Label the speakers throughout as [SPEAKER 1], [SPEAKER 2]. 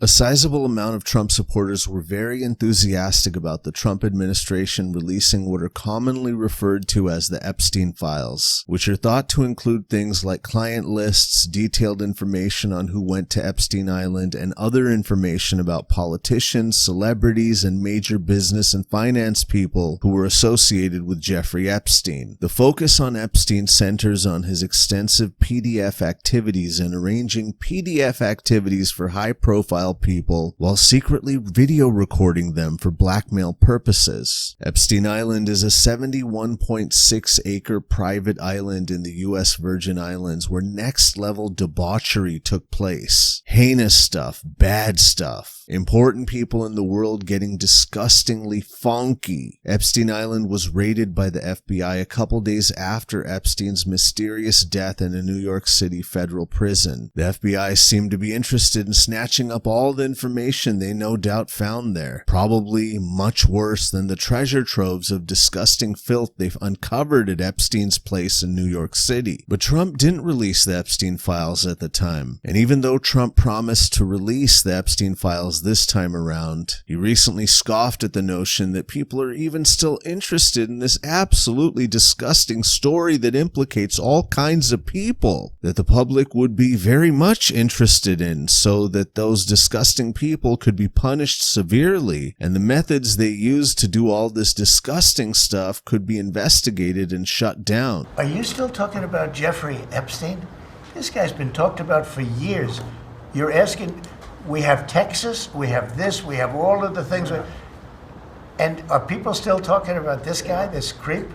[SPEAKER 1] A sizable amount of Trump supporters were very enthusiastic about the Trump administration releasing what are commonly referred to as the Epstein files, which are thought to include things like client lists, detailed information on who went to Epstein Island, and other information about politicians, celebrities, and major business and finance people who were associated with Jeffrey Epstein. The focus on Epstein centers on his extensive PDF activities and arranging PDF activities for high-profile people while secretly video recording them for blackmail purposes. Epstein Island is a 71.6-acre private island in the U.S. Virgin Islands where next-level debauchery took place. Heinous stuff, bad stuff. Important people in the world getting disgustingly funky. Epstein Island was raided by the FBI a couple days after Epstein's mysterious death in a New York City federal prison. The FBI seemed to be interested in snatching up all the information they no doubt found there. Probably much worse than the treasure troves of disgusting filth they've uncovered at Epstein's place in New York City. But Trump didn't release the Epstein files at the time. And even though Trump promised to release the Epstein files this time around, he recently scoffed at the notion that people are even still interested in this absolutely disgusting story that implicates all kinds of people that the public would be very much interested in, so that those disgusting people could be punished severely, and the methods they used to do all this disgusting stuff could be investigated and shut down.
[SPEAKER 2] Are you still talking about Jeffrey Epstein? This guy's been talked about for years. You're asking, we have Texas, we have this, we have all of the things. And are people still talking about this guy, this creep?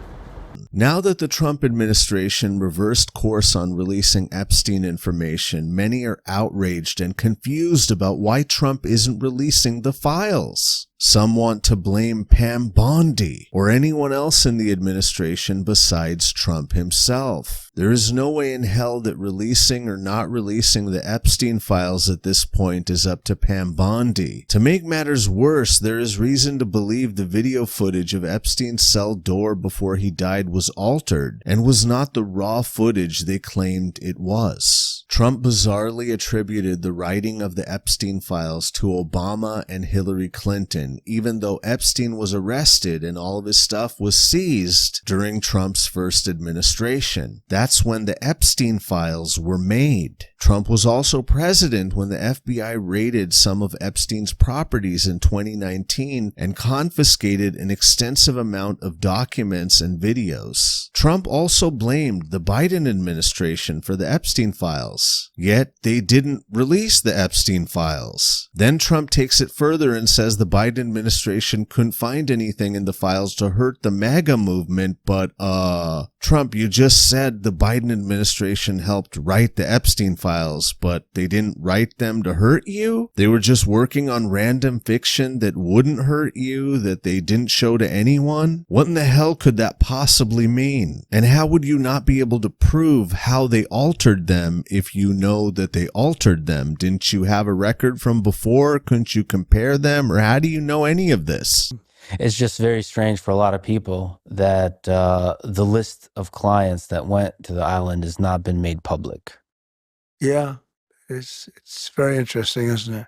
[SPEAKER 1] Now that the Trump administration reversed course on releasing Epstein information, many are outraged and confused about why Trump isn't releasing the files. Some want to blame Pam Bondi or anyone else in the administration besides Trump himself. There is no way in hell that releasing or not releasing the Epstein files at this point is up to Pam Bondi. To make matters worse, there is reason to believe the video footage of Epstein's cell door before he died was altered and was not the raw footage they claimed it was. Trump bizarrely attributed the writing of the Epstein files to Obama and Hillary Clinton, even though Epstein was arrested and all of his stuff was seized during Trump's first administration. That's when the Epstein files were made. Trump was also president when the FBI raided some of Epstein's properties in 2019 and confiscated an extensive amount of documents and videos. Trump also blamed the Biden administration for the Epstein files, yet they didn't release the Epstein files. Then Trump takes it further and says the Biden administration couldn't find anything in the files to hurt the MAGA movement, but Trump, you just said the Biden administration helped write the Epstein files, but they didn't write them to hurt you? They were just working on random fiction that wouldn't hurt you, that they didn't show to anyone? What in the hell could that possibly mean? And how would you not be able to prove how they altered them if you know that they altered them? Didn't you have a record from before? Couldn't you compare them? Or how do you know any of this?
[SPEAKER 3] It's just very strange for a lot of people that the list of clients that went to the island has not been made public.
[SPEAKER 4] Yeah, it's very interesting, isn't it?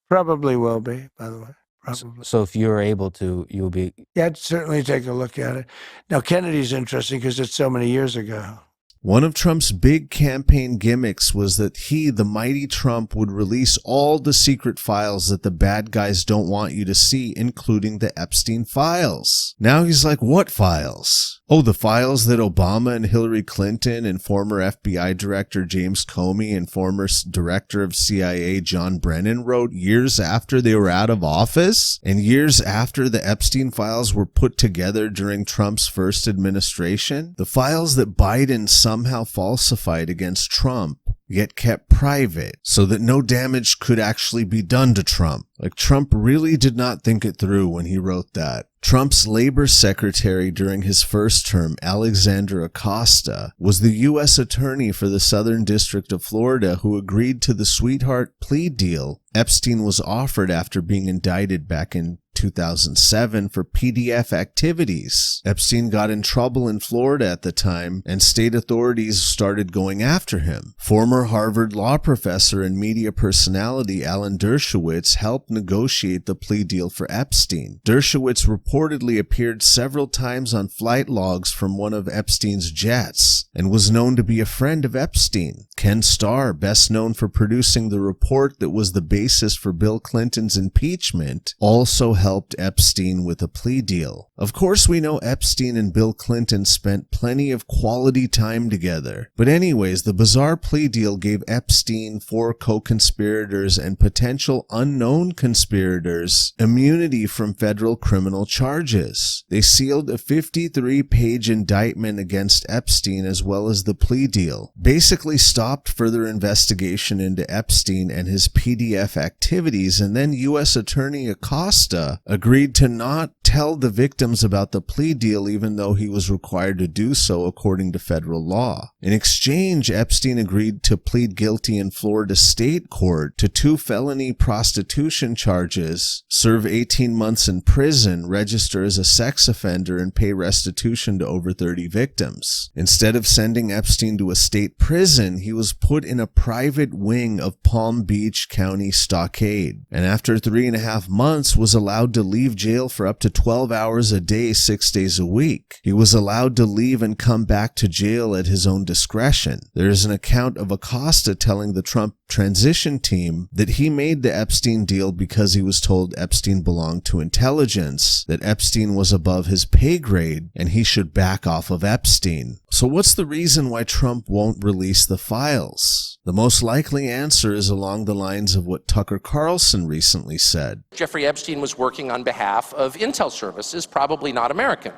[SPEAKER 4] Probably will be, by the way. Probably.
[SPEAKER 3] So if you're able to, you'll be...
[SPEAKER 4] Yeah, I'd certainly take a look at it. Now, Kennedy's interesting because it's so many years ago.
[SPEAKER 1] One of Trump's big campaign gimmicks was that he, the mighty Trump, would release all the secret files that the bad guys don't want you to see, including the Epstein files. Now he's like, what files? Oh, the files that Obama and Hillary Clinton and former FBI Director James Comey and former Director of CIA John Brennan wrote years after they were out of office? And years after the Epstein files were put together during Trump's first administration? The files that Biden somehow falsified against Trump, yet kept private, so that no damage could actually be done to Trump. Like, Trump really did not think it through when he wrote that. Trump's labor secretary during his first term, Alexandra Acosta, was the U.S. attorney for the Southern District of Florida who agreed to the sweetheart plea deal Epstein was offered after being indicted back in 2007 for PDF activities. Epstein got in trouble in Florida at the time, and state authorities started going after him. Former Harvard law professor and media personality Alan Dershowitz helped negotiate the plea deal for Epstein. Dershowitz reportedly appeared several times on flight logs from one of Epstein's jets and was known to be a friend of Epstein. Ken Starr, best known for producing the report that was the basis for Bill Clinton's impeachment, also helped Epstein with a plea deal. Of course, we know Epstein and Bill Clinton spent plenty of quality time together. But anyways, the bizarre plea deal gave Epstein, 4 co-conspirators, and potential unknown conspirators immunity from federal criminal charges. They sealed a 53-page indictment against Epstein as well as the plea deal, basically stopped further investigation into Epstein and his PDF activities, and then U.S. Attorney Acosta agreed to not tell the victims about the plea deal even though he was required to do so according to federal law. In exchange, Epstein agreed to plead guilty in Florida state court to 2 felony prostitution charges, serve 18 months in prison, register as a sex offender, and pay restitution to over 30 victims. Instead of sending Epstein to a state prison, he was put in a private wing of Palm Beach County Stockade, and after 3.5 months was allowed to leave jail for up to 12 hours a day, 6 days a week. He was allowed to leave and come back to jail at his own discretion. There is an account of Acosta telling the Trump transition team that he made the Epstein deal because he was told Epstein belonged to intelligence, that Epstein was above his pay grade, and he should back off of Epstein. So what's the reason why Trump won't release the files? The most likely answer is along the lines of what Tucker Carlson recently said.
[SPEAKER 5] Jeffrey Epstein was working on behalf of intel services, probably not American.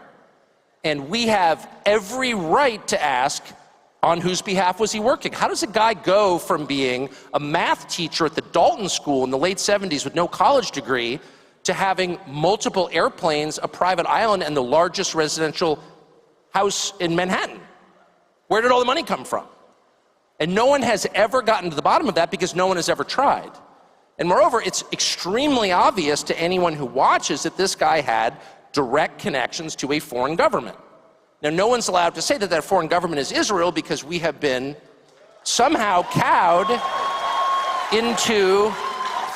[SPEAKER 5] And we have every right to ask, on whose behalf was he working? How does a guy go from being a math teacher at the Dalton School in the late 70s with no college degree to having multiple airplanes, a private island, and the largest residential house in Manhattan? Where did all the money come from? And no one has ever gotten to the bottom of that because no one has ever tried. And moreover, it's extremely obvious to anyone who watches that this guy had direct connections to a foreign government. Now, no one's allowed to say that that foreign government is Israel because we have been somehow cowed into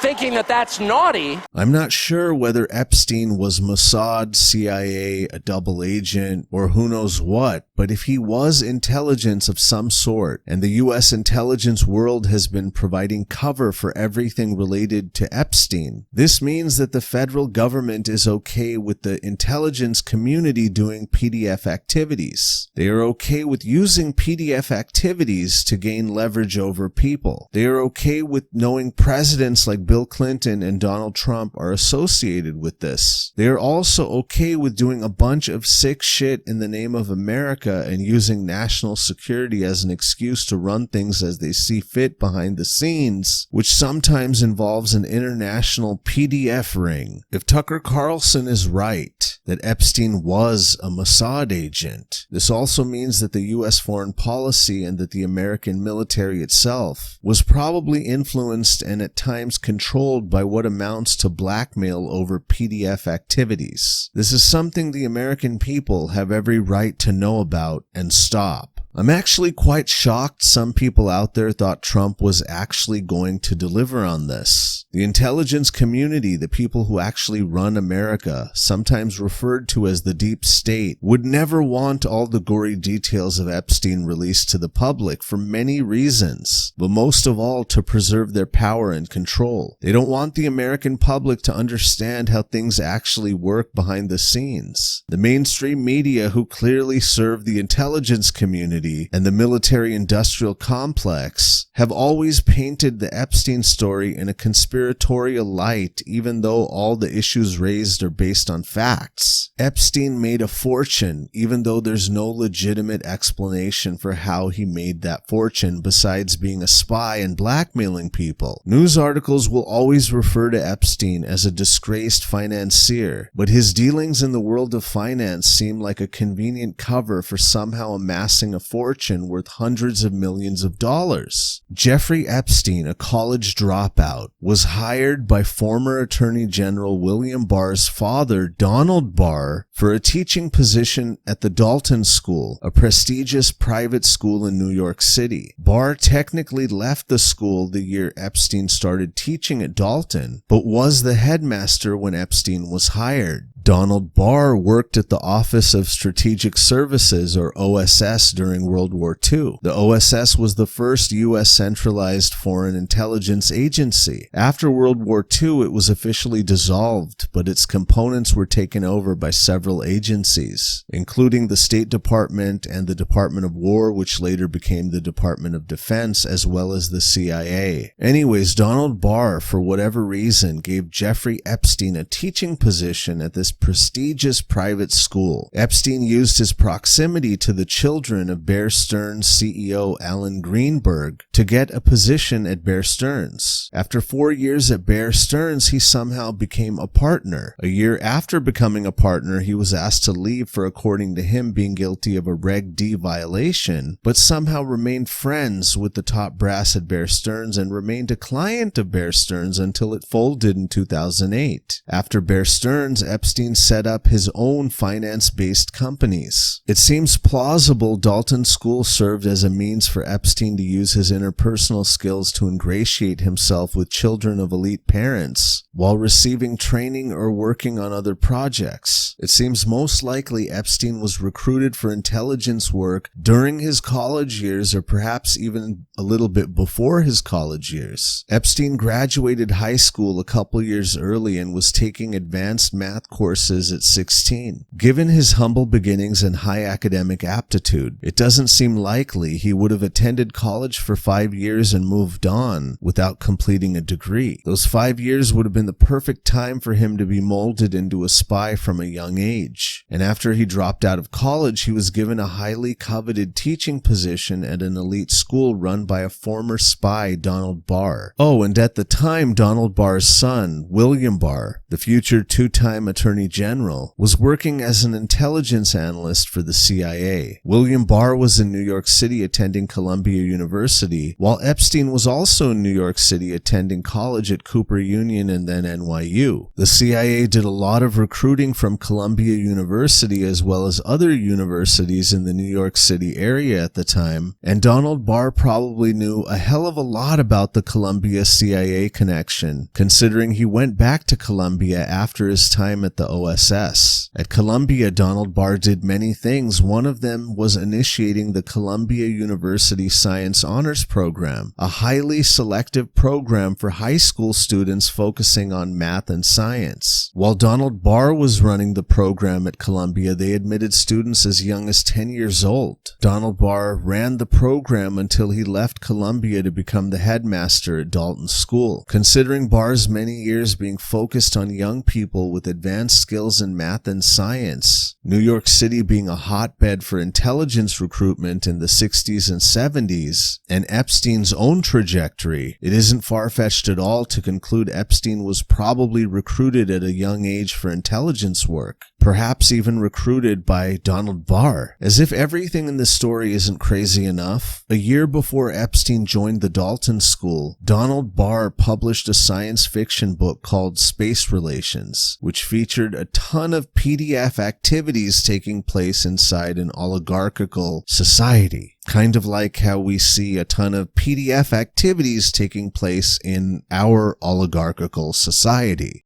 [SPEAKER 5] thinking that that's naughty.
[SPEAKER 1] I'm not sure whether Epstein was Mossad, CIA, a double agent, or who knows what, but if he was intelligence of some sort, and the U.S. intelligence world has been providing cover for everything related to Epstein, this means that the federal government is okay with the intelligence community doing PDF activities. They are okay with using PDF activities to gain leverage over people. They are okay with knowing presidents like Bill Clinton and Donald Trump are associated with this. They are also okay with doing a bunch of sick shit in the name of America and using national security as an excuse to run things as they see fit behind the scenes, which sometimes involves an international PDF ring. If Tucker Carlson is right that Epstein was a Mossad agent, this also means that the U.S. foreign policy and that the American military itself was probably influenced and at times controlled by what amounts to blackmail over PDF activities. This is something the American people have every right to know about and stop. I'm actually quite shocked some people out there thought Trump was actually going to deliver on this. The intelligence community, the people who actually run America, sometimes referred to as the deep state, would never want all the gory details of Epstein released to the public for many reasons, but most of all to preserve their power and control. They don't want the American public to understand how things actually work behind the scenes. The mainstream media, who clearly serve the intelligence community and the military-industrial complex, have always painted the Epstein story in a conspiratorial light, even though all the issues raised are based on facts. Epstein made a fortune, even though there's no legitimate explanation for how he made that fortune besides being a spy and blackmailing people. News articles will always refer to Epstein as a disgraced financier, but his dealings in the world of finance seem like a convenient cover for somehow amassing a fortune worth hundreds of millions of dollars. Jeffrey Epstein, a college dropout, was hired by former Attorney General William Barr's father, Donald Barr, for a teaching position at the Dalton School, a prestigious private school in New York City. Barr technically left the school the year Epstein started teaching at Dalton, but was the headmaster when Epstein was hired. Donald Barr worked at the Office of Strategic Services, or OSS, during World War II. The OSS was the first U.S. centralized foreign intelligence agency. After World War II, it was officially dissolved, but its components were taken over by several agencies, including the State Department and the Department of War, which later became the Department of Defense, as well as the CIA. Anyways, Donald Barr, for whatever reason, gave Jeffrey Epstein a teaching position at this prestigious private school. Epstein used his proximity to the children of Bear Stearns CEO Alan Greenberg to get a position at Bear Stearns. After 4 years at Bear Stearns, he somehow became a partner. A year after becoming a partner, he was asked to leave for, according to him, being guilty of a Reg D violation, but somehow remained friends with the top brass at Bear Stearns and remained a client of Bear Stearns until it folded in 2008. After Bear Stearns, Epstein set up his own finance-based companies. It seems plausible Dalton School served as a means for Epstein to use his interpersonal skills to ingratiate himself with children of elite parents while receiving training or working on other projects. It seems most likely Epstein was recruited for intelligence work during his college years, or perhaps even a little bit before his college years. Epstein graduated high school a couple years early and was taking advanced math courses at 16. Given his humble beginnings and high academic aptitude, it doesn't seem likely he would have attended college for 5 years and moved on without completing a degree. Those 5 years would have been the perfect time for him to be molded into a spy from a young age. And after he dropped out of college, he was given a highly coveted teaching position at an elite school run by a former spy, Donald Barr. Oh, and at the time, Donald Barr's son, William Barr, the future two-time Attorney General, was working as an intelligence analyst for the CIA. William Barr was in New York City attending Columbia University, while Epstein was also in New York City attending college at Cooper Union and then NYU. The CIA did a lot of recruiting from Columbia University as well as other universities in the New York City area at the time, and Donald Barr probably knew a hell of a lot about the Columbia CIA connection, considering he went back to Columbia after his time at the OSS. At Columbia, Donald Barr did many things. One of them was initiating the Columbia University Science Honors Program, a highly selective program for high school students focusing on math and science. While Donald Barr was running the program at Columbia, they admitted students as young as 10 years old. Donald Barr ran the program until he left Columbia to become the headmaster at Dalton School. Considering Barr's many years being focused on young people with advanced skills in math and science, New York City being a hotbed for intelligence recruitment in the 60s and 70s, and Epstein's own trajectory, it isn't far-fetched at all to conclude Epstein was probably recruited at a young age for intelligence work, perhaps even recruited by Donald Barr. As if everything in this story isn't crazy enough, a year before Epstein joined the Dalton School, Donald Barr published a science fiction book called Space Relations, which featured a ton of PDF activities taking place inside an oligarchical society. Kind of like how we see a ton of PDF activities taking place in our oligarchical society.